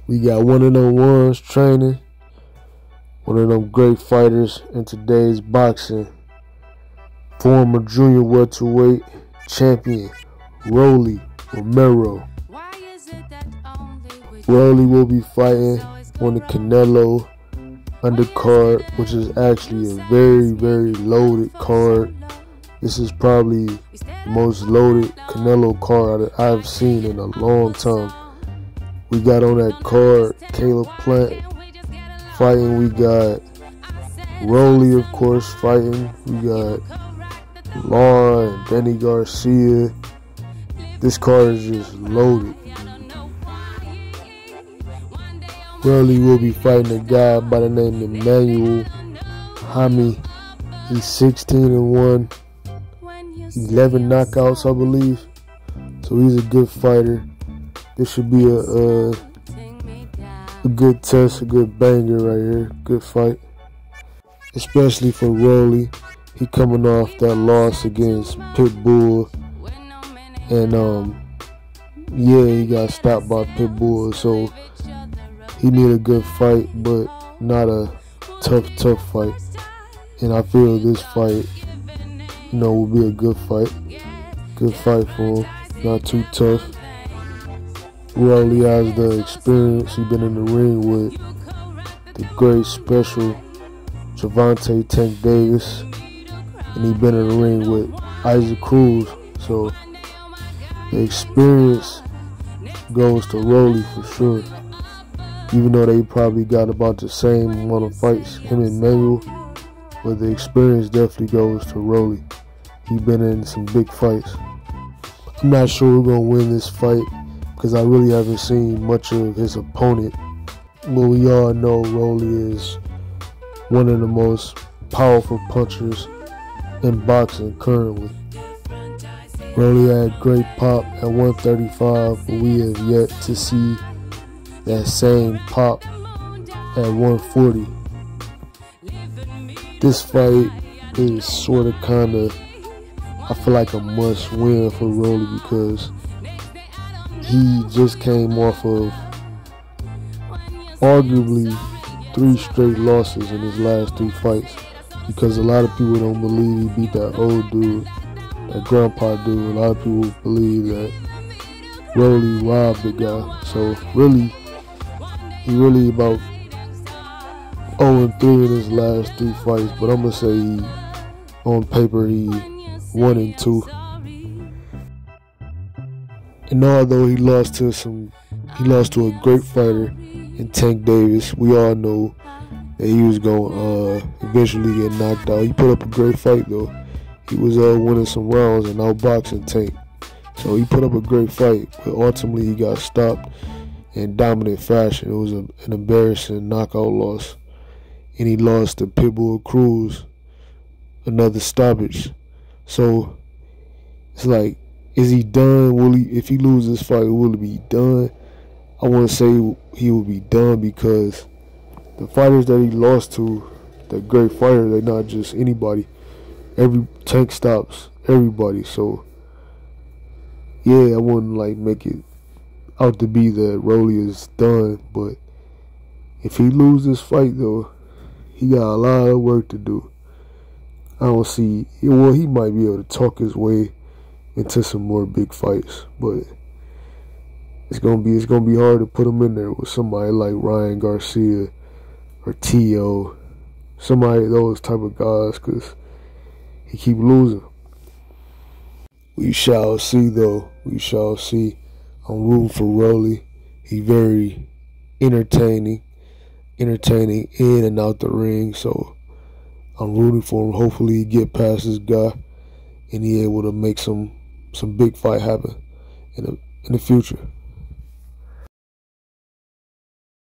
We got one of them ones training, one of them great fighters in today's boxing. Former junior welterweight champion, Romero. Rolly will be fighting on the Canelo undercard, which is actually a very, very loaded card. This is probably the most loaded Canelo card I've seen in a long time. We got on that card Caleb Plant fighting. We got Rolly, of course, fighting. We got Law and Benny Garcia. This card is just loaded. Rolly will be fighting a guy by the name of Emmanuel Hami. He's 16-1, 11 knockouts, I believe. So he's a good fighter. This should be a good test, a good banger right here. Good fight, especially for Rolly. He coming off that loss against Pitbull, and yeah, he got stopped by Pitbull. So he need a good fight, but not a tough fight. And I feel this fight, will be a good fight. Good fight for him, not too tough. Rolly has the experience. He's been in the ring with the great special Gervonta Tank Davis, and he's been in the ring with Isaac Cruz. So the experience goes to Rolly for sure. Even though they probably got about the same amount of fights, him and Manuel, but the experience definitely goes to Rolly. He's been in some big fights. I'm not sure who's gonna win this fight because I really haven't seen much of his opponent. But we all know Rolly is one of the most powerful punchers in boxing currently. Rolly had great pop at 135, but we have yet to see that same pop at 140. This fight is sort of I feel like a must win for Rolly because he just came off of arguably 3 straight losses in his last 3 fights, because a lot of people don't believe he beat that old dude, that grandpa dude. A lot of people believe that Rolly robbed the guy. So he really about 0-3 in his last 3 fights, but I'm gonna say on paper he 1-2. And although he lost to a great fighter in Tank Davis, we all know that he was going to eventually get knocked out. He put up a great fight though. He was winning some rounds and outboxing Tank. So he put up a great fight, but ultimately he got stopped in dominant fashion. It was an embarrassing knockout loss. And he lost to Pitbull Cruz, another stoppage. So it's like, is he done? If he loses this fight, will he be done? I want to say he will be done because the fighters that he lost to, the great fighter, they're not just anybody. Tank stops everybody. So yeah, I wouldn't make it out to be that Rolly is done. But if he loses this fight though, he got a lot of work to do. I don't see. Well, he might be able to talk his way into some more big fights, but it's gonna be hard to put him in there with somebody like Ryan Garcia or T.O., somebody those type of guys, because he keep losing. We shall see though. We shall see. I'm rooting for Rolly. He very entertaining in and out the ring. So I'm rooting for him. Hopefully he get past this guy and he able to make some big fight happen in the future.